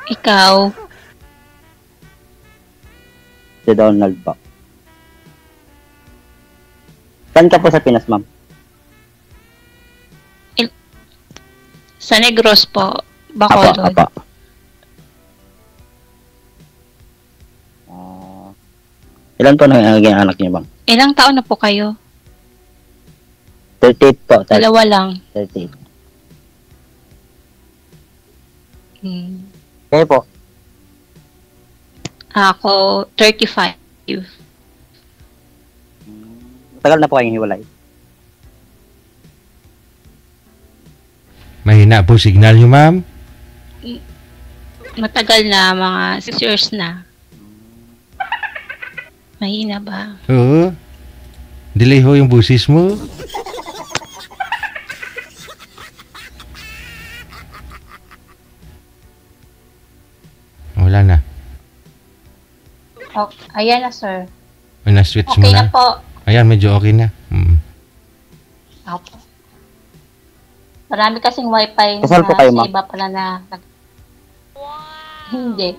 Ikaw? Si Donald po. Saan ka po sa Pinas, ma'am? Sa Negros po. Apo, Bacolod. apo. Ilan po na naging anak niyo, ma'am? Ilang taon na po kayo? 38 po. Dalawa lang. 38. Kayo po? Ako, 35. Matagal na po kayong hiwalay. Mahina po signal nyo, ma'am. Matagal na, mga 6 years na. Mahina ba? Oo. Delay ho yung busis mo. Wala na. Oh, ayan na, sir. May na-switch mo Okay na. na po. Ayan, medyo okay na. Opo. Marami kasing wifi Kasal po kayo, sa ma'am? iba pala na... Hindi.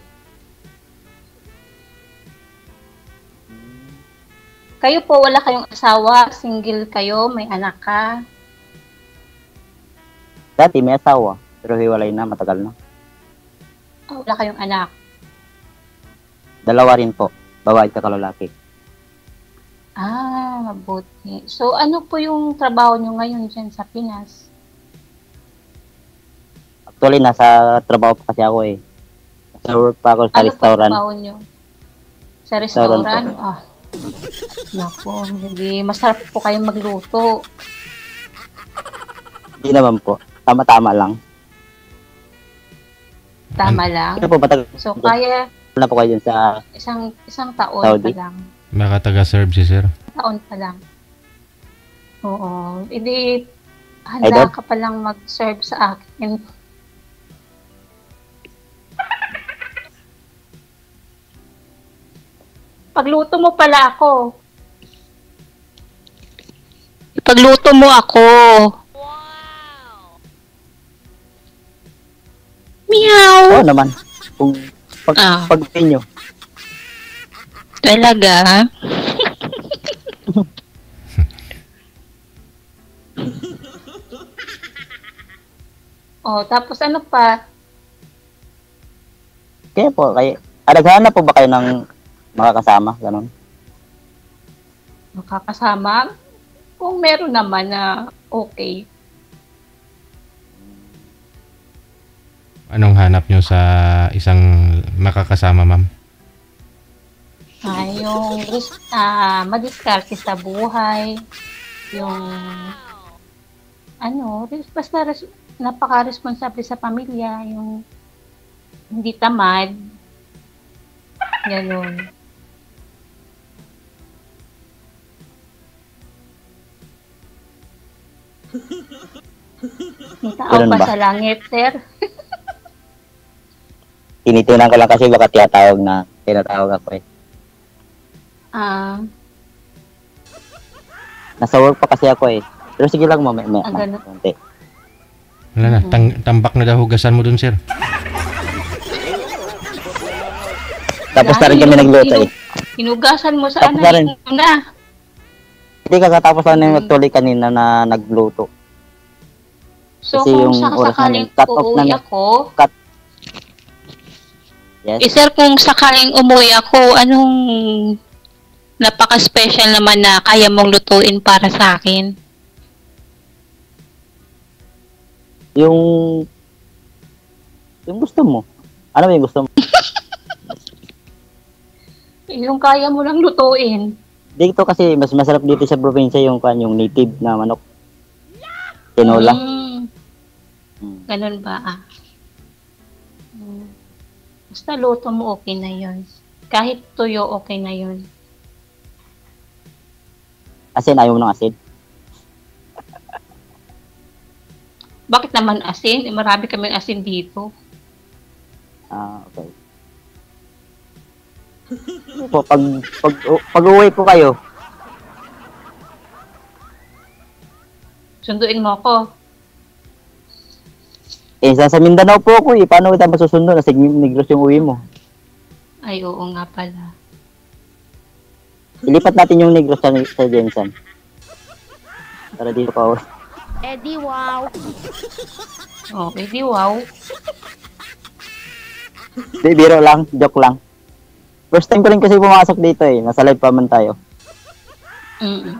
Kayo po, wala kayong asawa? Single kayo? May anak ka? Dati may asawa, pero hiwalay na, matagal na. Wala kayong anak? Dalawa rin po, babae at lalaki. Ah, mabuti. So, ano po yung trabaho nyo ngayon dyan sa Pinas? Actually, nasa trabaho pa kasi ako eh. Sa work pa ako sa Ano po restaurant. trabaho nyo? Sa Restaurant restaurant? Ah, naku, hindi. Masarap po kayong magluto. Hindi naman po, tama-tama lang. Tama lang. Ano po, matagal So, kaya na po kayo dun sa... isang taon Saudi? pa lang. Baka taga-serve si sir. Taon pa lang. Oo. Hindi, Ay, handa Dad? ka palang mag-serve sa akin. Pagluto mo pala ako. Pagluto mo ako. Meow. Oo naman, kung Ah. pag nyo. Talaga? Oh, tapos ano pa? Kaya po, kayo, naghahanap po ba kayo ng makakasama, ganun? Makakasama? Kung meron naman na okay. Anong hanap nyo sa isang makakasama, ma'am? Yung madiskarte sa buhay. Yung basta napaka-responsable sa pamilya. Yung hindi tamad. Ganun. May tao Ganun ba ba? sa langit, sir? Tinitinan ko lang kasi baka tinatawag ako eh. Nasa work pa kasi ako eh. Pero sige lang mo, may Ganun. konti. Wala na. Tambak na daw hugasan mo dun, sir. Tapos na rin kami nagluto eh. Hinugasan mo sa Tapos na rin. na. Hindi kakatapos na yung actually kanina na nagluto. So, Kasi kung yung oras sakaling namin, cut off uuwi namin. ako, Yes. sir, kung sakaling umuwi ako, anong napaka-special naman na kaya mong lutuin para sa akin? Yung gusto mo. Ano ba yung gusto mo? Yung kaya mo lang lutuin. Dito kasi mas masarap dito sa probinsya yung native na manok. Tinola. Ganun ba? Basta luto mo, okay na yun. Kahit tuyo, okay na yun. Asin, ayaw mo ng asin. Bakit naman asin? Marami kaming asin dito. Okay. Po, pag uwi ko kayo, Sunduin mo ako. Sa Mindanao po ako eh. Paano kita masusundo? Nasa Negros yung uwi mo. Ay, oo nga pala. Ilipat natin yung Negros sa Jensen. Para dito pa ako. Eddie, wow. Oh, edi wow. Di, biro lang. Joke lang. First time ko rin kasi pumasok dito eh. Nasa live pa man tayo. Mm-mm.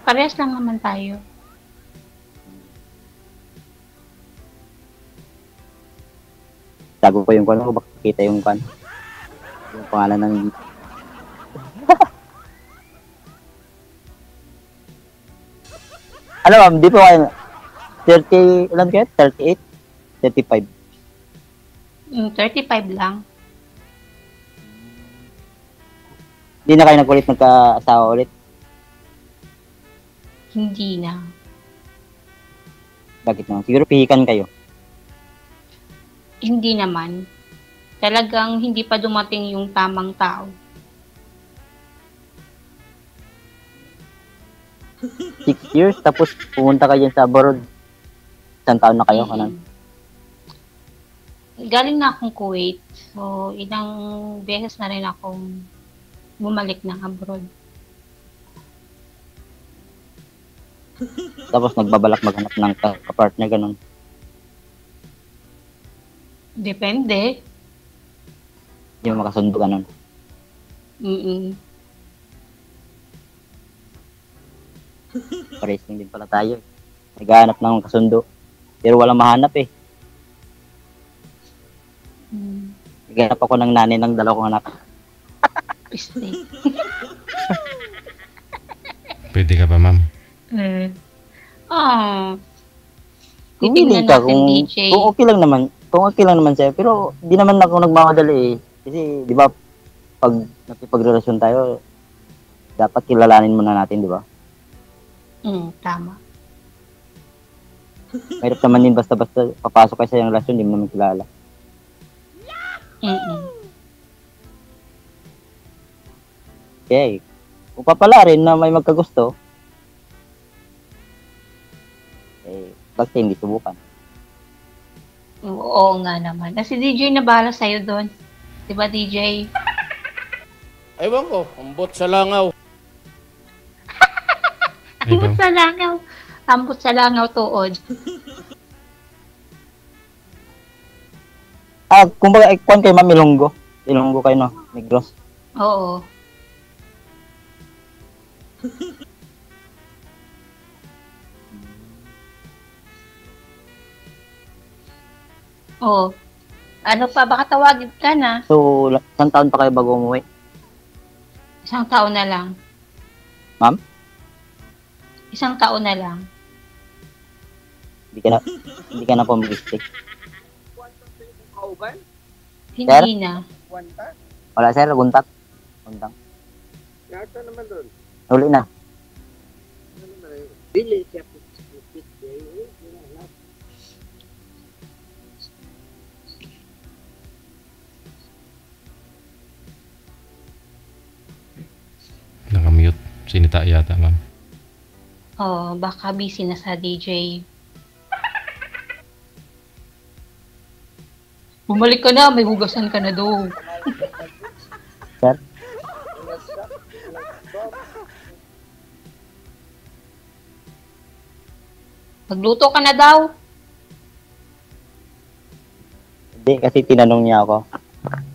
Parehas lang naman tayo. Tago ko yung kwan ko. Baka kita yung kwan. Yung pangalan ng... Ano ma'am, di po kayo... 30... Ilan kayo? 38? 35? 35 lang. Di na kayo nagkulit nagka-asawa ulit? Hindi na. Bakit naman? Siguro pihikan kayo. Hindi naman. Talagang hindi pa dumating yung tamang tao. 6 years, tapos pumunta kayo sa abroad. Isang taon na kayo, kanan? Galing na akong Kuwait. So, ilang beses na rin akong bumalik ng abroad. Tapos nagbabalak maghanap ng kapartner, ganun. Depende. Yung makasundo, ganun. Mm-mm. Paracing din pala tayo. Naghahanap ng kasundo. Pero walang mahanap eh. Naghanap ako ng nanay ng dalawang anak. Piste. Pwede ka ba, ma'am? Ah. Pumili Titingnan ka natin, DJ. kung okay lang naman. Kung okay lang naman sa'yo. Pero di naman ako nagmamadali eh. Kasi di ba pag nakipagrelasyon tayo, dapat kilalanin muna natin, di ba? Tama. Mahirap naman din basta-basta papasok kayo sa yung relasyon, di mo naman kilala. Okay. Kung papala rin na may magkagusto, eh, bakit hindi subukan? Oo nga naman. Si DJ na bahala sa'yo doon. Diba, DJ? Ewan ko, umbot sa langaw. Ambot sa langaw. Ambot sa langaw tuod. Kumbaga, ikuan kayo ma'am, Ilonggo. Ilonggo kayo, no? Negros. Oo. Oo. Ano pa? Baka tawagin ka na. So, isang taon pa kayo bago umuwi? Isang taon na lang. Ma'am? Isang taon na lang. Hindi ka na po mag-stay. Hindi na. Wala, sir. Guntak. Guntang. Yata naman doon. Uli na. Dili siya Nakamute. Sinita yata, ma'am. Oo, baka busy na sa DJ. Bumalik ka na, may hugasan ka na daw. Sir? Magluto ka na daw. Hindi, kasi tinanong niya ako.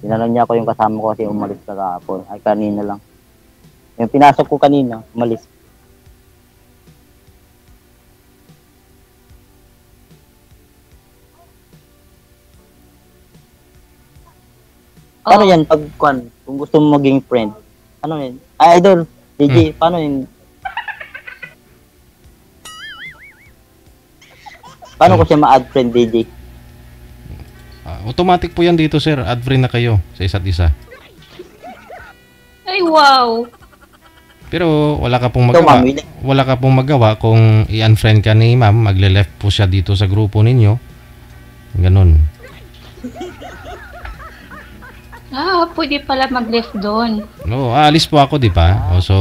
Tinanong niya ako yung kasama ko kasi umalis ka kahapon. Ay, kanina lang. Yung pinasok ko kanina, umalis. Paano yan pag kung gusto mo maging friend? Ano yan? Ay, idol, DJ, paano yun? Paano ko siya ma-add friend, DJ? Automatic po yan dito, sir. Add friend na kayo sa isa't isa. Ay, wow. Pero wala ka pong Ikaw, magawa. ma'am, Wala ka pong magawa kung i-unfriend ka ni ma'am, magle-left po siya dito sa grupo ninyo. Ganun. Pwede pala mag-left doon. No, aalis po ako, di ba? O, so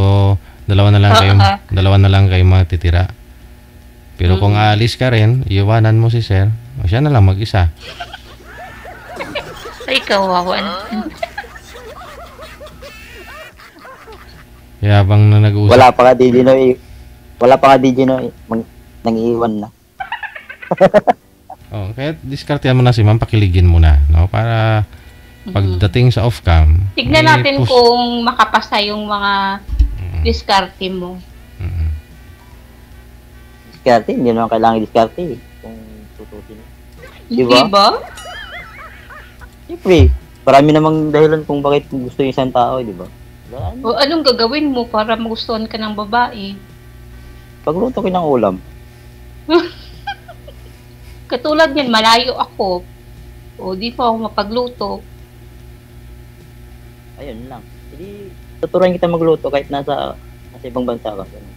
dalawa na lang kayo matitira. Pero kung aalis ka rin, iwanan mo si sir, o siya na lang mag-isa. Ay, kawawan. Kaya bang na nag-uusap, Wala pa ka DJ Noy. Wala pa ka DJ Noy. Nang-iwan na. kaya diskartehan mo na si ma'am, pakiligin mo na, no? Para pagdating sa off-cam, Tignan may natin kung makapasa yung mga diskarte mo. Diskarte, hindi naman kailangan diskarte eh. Kung tutusin. Di Di ba? ba? Siyempre, marami namang dahilan kung bakit gusto yung isang tao, di ba? Wala, O anong gagawin mo para magustuhan ka ng babae? pagluto ko ng ulam. Katulad yan, malayo ako. O di pa ako mapagluto. Ayun lang. Hindi, tuturuan kita magluto kahit nasa ibang bansa ka. Ganun.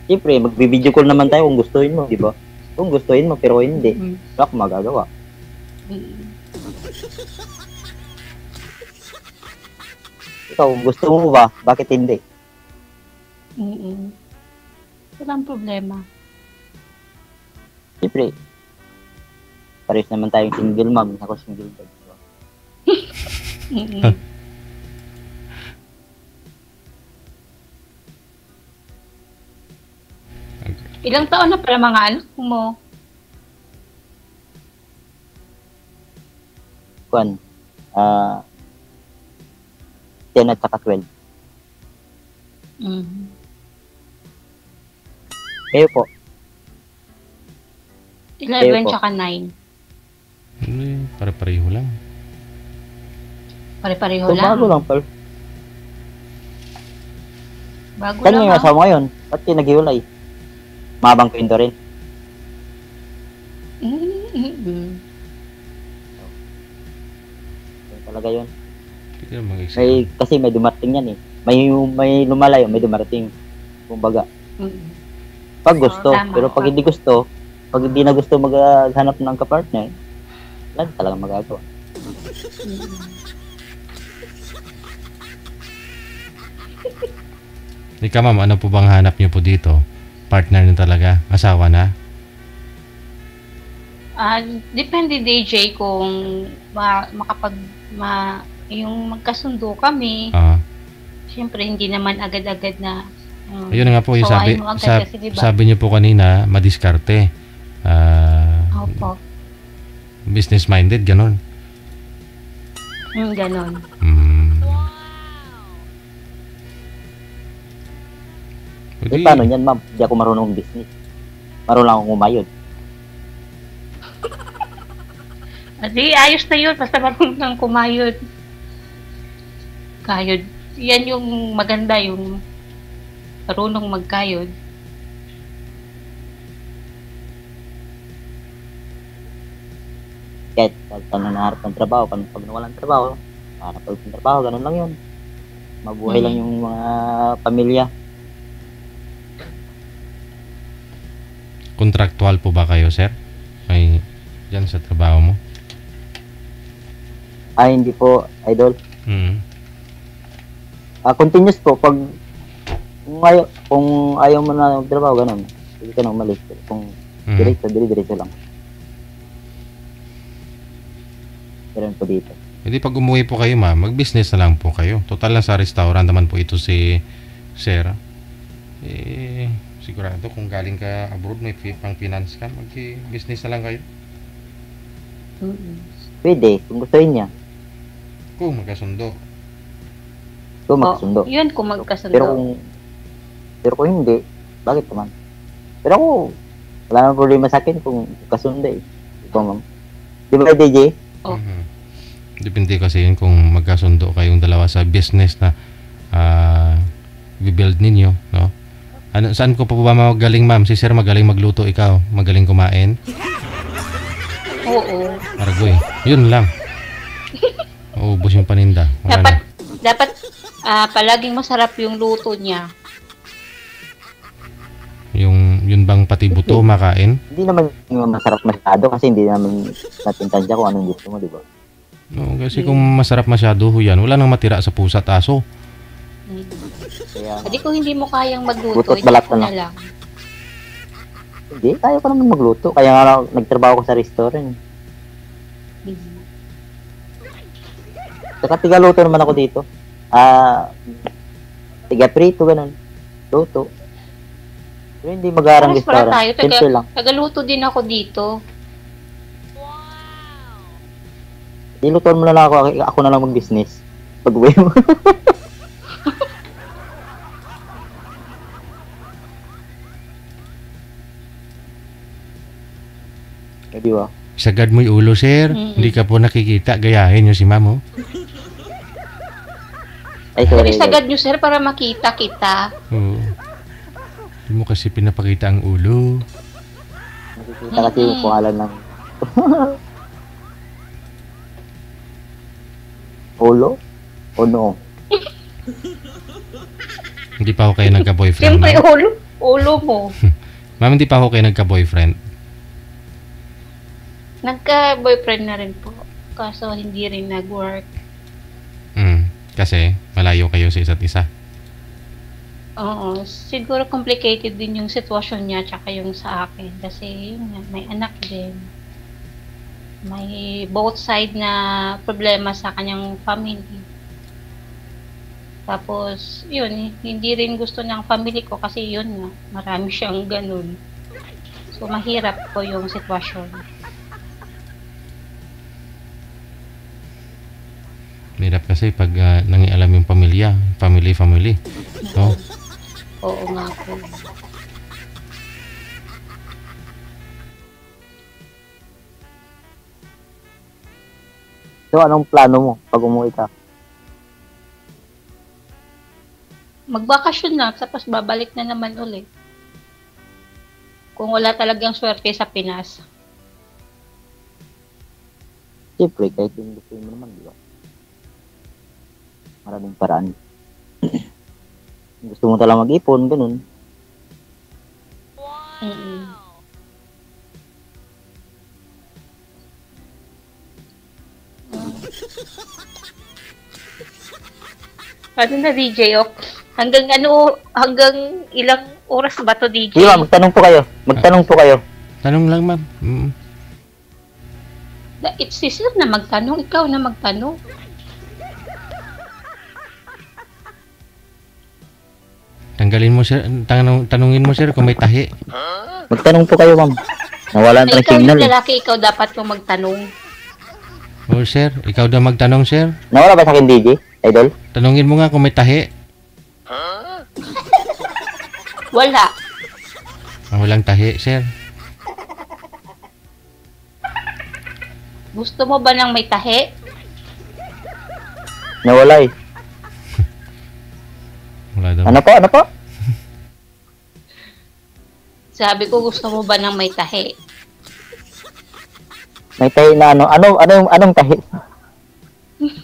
Siyempre, magbibideo call naman tayo kung gustuhin mo, di ba? Kung gustuhin mo, pero hindi. Wala akong magagawa. Ikaw, gusto mo ba? Bakit hindi? Walang problema. Siyempre, pares naman tayong single mom. Ako single dad. Diba? Ilang taon na pala mga anak mo? Kuan, 10 at saka 12. Kayo po, 11 Ayun po. tsaka 9. pare-pareho lang. Pare-pareho so, lang. bago lang, Pearl. Bago Saan lang. yung asawa ngayon? Ba't kayo naghiwalay? Mabang kwento rin. Yun talaga yun. Pwede na mag-exit. Kasi may dumating yan eh. May lumalayo, may dumarating. Kumbaga, pag gusto. Tama. Pero pag hindi gusto, pag hindi na gusto maghanap ng kapartner, wala na talagang magagawa. Ika ma'am, ano po bang hanap niyo po dito? Partner niyo talaga? Asawa na? Depende DJ kung yung magkasundo kami. Siyempre hindi naman agad-agad na Ayun na nga po, yung sawayin mo agad kasi, diba? sabi niyo po kanina, madiskarte. Opo. Business-minded, ganun. Ganon. Eh, paano yan, ma'am? Hindi ako marunong business. Marunong lang akong umayod. Di, ayos na yun. Basta marunong lang kumayod. Kayod. Yan yung maganda, yung marunong magkayod. Kahit pag naharap ng trabaho, pag nawalan ng trabaho, hanap ulit ng trabaho, ganun lang yun. Mabuhay lang yung mga pamilya. Contractual po ba kayo, sir? May dyan sa trabaho mo? Ay, hindi po, idol. Mm. Continuous po, pag kung ayaw mo na magtrabaho, ganun. Hindi ka na umalis. Kung diretso lang. Ganun po dito. Hindi pag umuwi po kayo, ma'am, mag-business na lang po kayo. Total na sa restaurant naman po ito si sir. Sigurado kung galing ka abroad, may pang finance ka, mag-business na lang kayo. Pwede, kung gusto niya. Kung magkasundo. Kung magsundo. Yun, kung magkasundo. Pero kung hindi, bakit naman? Pero ako, wala naman problema sa akin kung kasundo eh. Ito, ma'am. Di ba, DJ? Depende kasi yun kung magkasundo kayong dalawa sa business na i-build ninyo, no? Saan ko pa po ba magaling, ma'am? Si sir magaling magluto, ikaw magaling kumain? Oo. Argoy. Yun lang. Uubos yung paninda. Dapat palaging masarap yung luto niya. Yun bang pati buto makain? Hindi naman yung masarap masyado kasi hindi naman natintansya kung anong gusto mo, di ba? No, kasi kung masarap masyado yan, wala nang matira sa pusa at aso. Kaya, Hindi ko hindi mo kayang magluto, Butot ikaw balat ko na na lang. hindi, kaya ko naman magluto. Kaya nga nagtrabaho ko sa restaurant. Mhm. Saka tigaluto naman ako dito. Tiga prito, ganun. Luto. Pero hindi mag-aarang Pares pala restaurant. tayo, Simple lang. tagaluto din ako dito. Dilutuan mo na lang ako na lang mag-business. Pag-uwi mo. Di ba? Sagad mo yung ulo, sir. Mm-mm. Hindi ka po nakikita. Gayahin nyo si ma'am, oh. Ay, Pero sorry. sagad nyo, sir, para makita kita. Oo. Hindi mo kasi pinapakita ang ulo. Nakikita kasi yung pangalan ng Olo? O no? Hindi pa ako kayo nagka-boyfriend, Siyempre, ma'am. ulo mo. Ma'am, hindi pa ako kayo nagka-boyfriend. Nagka-boyfriend na rin po. Kaso hindi rin nag-work. Kasi malayo kayo sa isa't isa. Oo. Siguro complicated din yung sitwasyon niya tsaka yung sa akin. Kasi yun nga, may anak din. May both side na problema sa kanyang family. Tapos, yun, hindi rin gusto ng family ko kasi yun nga, marami siyang ganun. So, mahirap po yung sitwasyon. Hirap kasi pag nangialam yung pamilya. Family. No? Oo nga po. So, anong plano mo pag umuwi ka? Magbakasyon na, tapos babalik na naman ulit. Kung wala talagang swerte sa Pinas. Siyempre, kahit yung gusto mo naman, di ba? Maraming paraan. Gusto mo talagang mag-ipon, ganun. Mm-mm. Ano na DJ, ok? Hanggang ilang oras ba to DJ? Di ba, magtanong po kayo. Tanong lang, ma'am. It's si sir na magtanong, ikaw na magtanong. Tanggalin mo, sir. Tanungin mo, sir, kung may tahi. Magtanong po kayo, ma'am. Nawalan pa ng Ikaw signal. yung lalaki, ikaw dapat kong magtanong. Oh, sir. Ikaw daw magtanong, sir. Nawala ba sa akin, DJ? Idol? Tanungin mo nga kung may tahi. Wala. Walang tahi, sir. Gusto mo ba ng may tahi? Nawala eh. Wala daw. Ano po? Sabi ko, gusto mo ba ng may tahi? May tahi na ano? Anong tahi?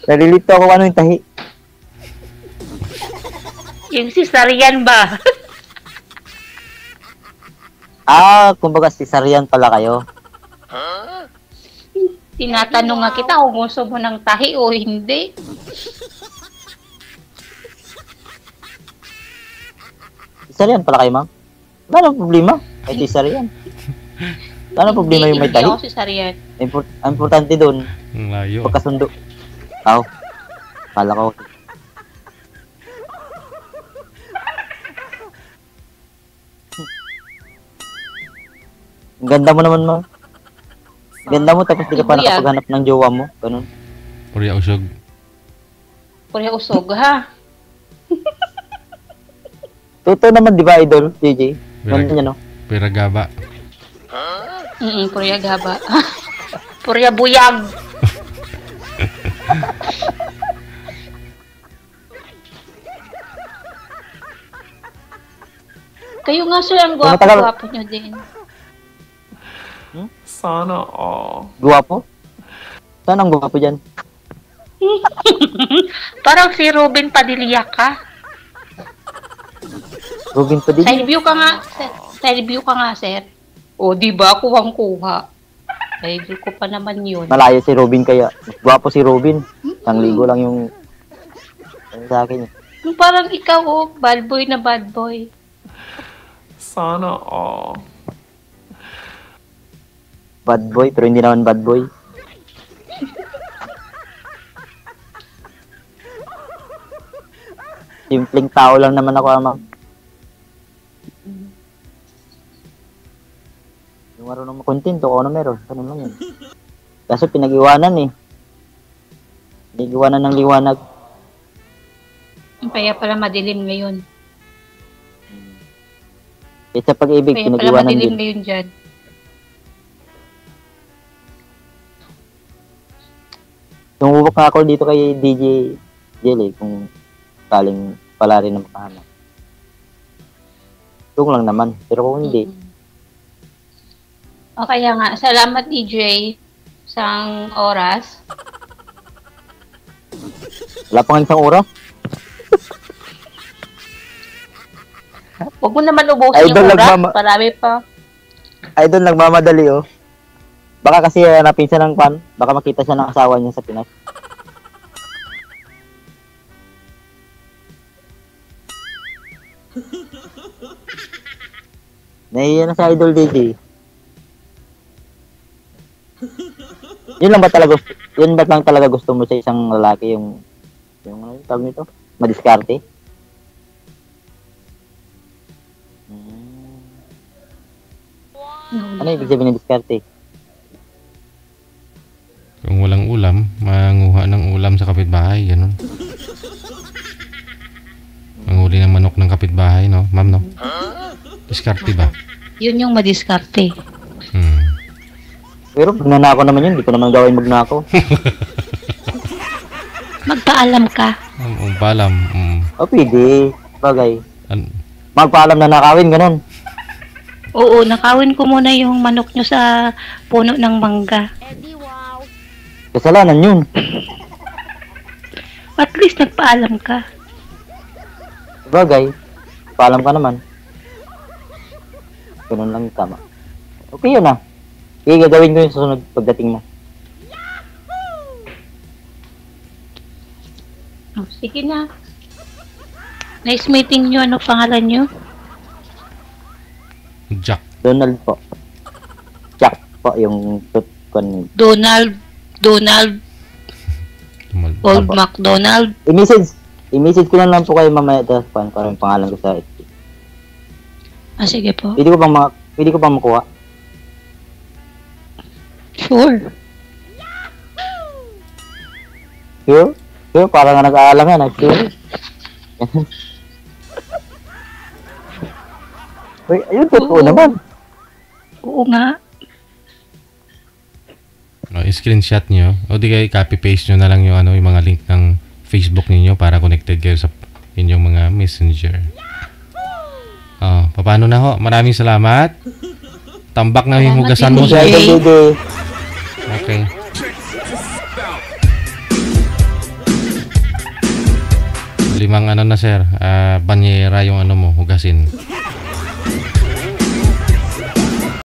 Nalilito ako ano yung tahi. Yung cesarean ba? Kumbaga cesarean pala kayo. Tinatanong nga kita kung gusto mo ng tahi o hindi. Cesarean pala kayo, ma'am? Wala nang problema. Ay, cesarean. Wala nang problema yung may Hindi tahi. ako cesarean. Ang importante doon, Ang layo. pagkasundo. Kala ko. Ang ganda mo naman, ma'am. Ganda mo, tapos di ka pa Ibuyag. nakapaghanap ng jowa mo. Ganun. Purya usog. Pura usog ha. Totoo naman, di ba, idol, JJ? Ganda niya, no? Piragaba. Purya gaba. Purya buyag. Kayo nga sir, ang Tumatagal. gwapo nyo din. Sana all. Guwapo? Saan ang guwapo dyan? Parang si Ruben Padilla ka. Robin pa din. Side view ka nga, sir. Side view ka nga, sir. O, di ba? Kuhang-kuha. Side view ko pa naman yun. Malayo si Robin kaya. Guwapo si Robin. Isang ligo lang yung ano sa akin. Yung parang ikaw, oh, bad boy na bad boy. Sana all. Bad boy, pero hindi naman bad boy. Simpleng tao lang naman ako, ma'am. Yung marunong makontento, kung ano meron. Ganun lang yun. Kaso pinag-iwanan eh. Pinag-iwanan ng liwanag. Kaya pala madilim ngayon. Kahit sa pag-ibig, Kaya pala pinag-iwanan madilim din. ngayon dyan. Sumubok nga ako dito kay DJ Jelly kung kaling pala rin na makahanap. Tung lang naman. Pero kung hindi, O kaya nga, salamat DJ sang oras. wala pang isang oras. Huwag mo naman ubusin Idol, yung oras. nagmama- Marami pa. Idol, nagmamadali oh. Baka kasi hanapin siya ng pan. Baka makita siya ng asawa niya sa Pinas. Nahiya na sa Idol DJ. Yun lang ba talaga yun ba lang talaga gusto mo sa isang lalaki yung ano yung tawag nito? Madiskarte? Ano ibig sabihin ng diskarte? Kung walang ulam, manguha ng ulam sa kapitbahay, ganun. Manghuli ng manok ng kapitbahay, no? Ma'am, no? Diskarte ba? Yun yung madiskarte. Hmm. Pero magnanako naman yun, hindi ko naman gawin magnako. Magpaalam ka. Ang palam. O pwede, bagay. An- Magpaalam na nakawin, ganun. Oo, nakawin ko muna yung manok nyo sa puno ng mangga. Kasalanan yun. At least nagpaalam ka. Bagay, paalam ka naman. Ganun lang yung tama. Okay yun ah. Okay, gagawin ko yung susunod pagdating mo. Oh, sige na. Nice meeting nyo. Ano pangalan nyo? Jack. Donald po. Jack po yung tutkon. Donald Old Apo. McDonald. I-message ko lang po kayo mamaya tapos para yung pangalan ko sa FB. Ah, sige po. Pwede ko bang makuha? Sure. Sure? Sure? Parang nga nag-aalangan ah. Sure? Uy, ayun, totoo Oo. naman. Oo nga. No, screenshot nyo. O di kayo copy-paste nyo na lang yung, yung mga link ng Facebook ninyo para connected kayo sa inyong mga messenger. Oh, paano na ho? Maraming salamat. Tambak na yung Salamat hugasan din, mo DJ. sa... Idol, Okay. Limang ano na sir, banyera yung ano mo, hugasin.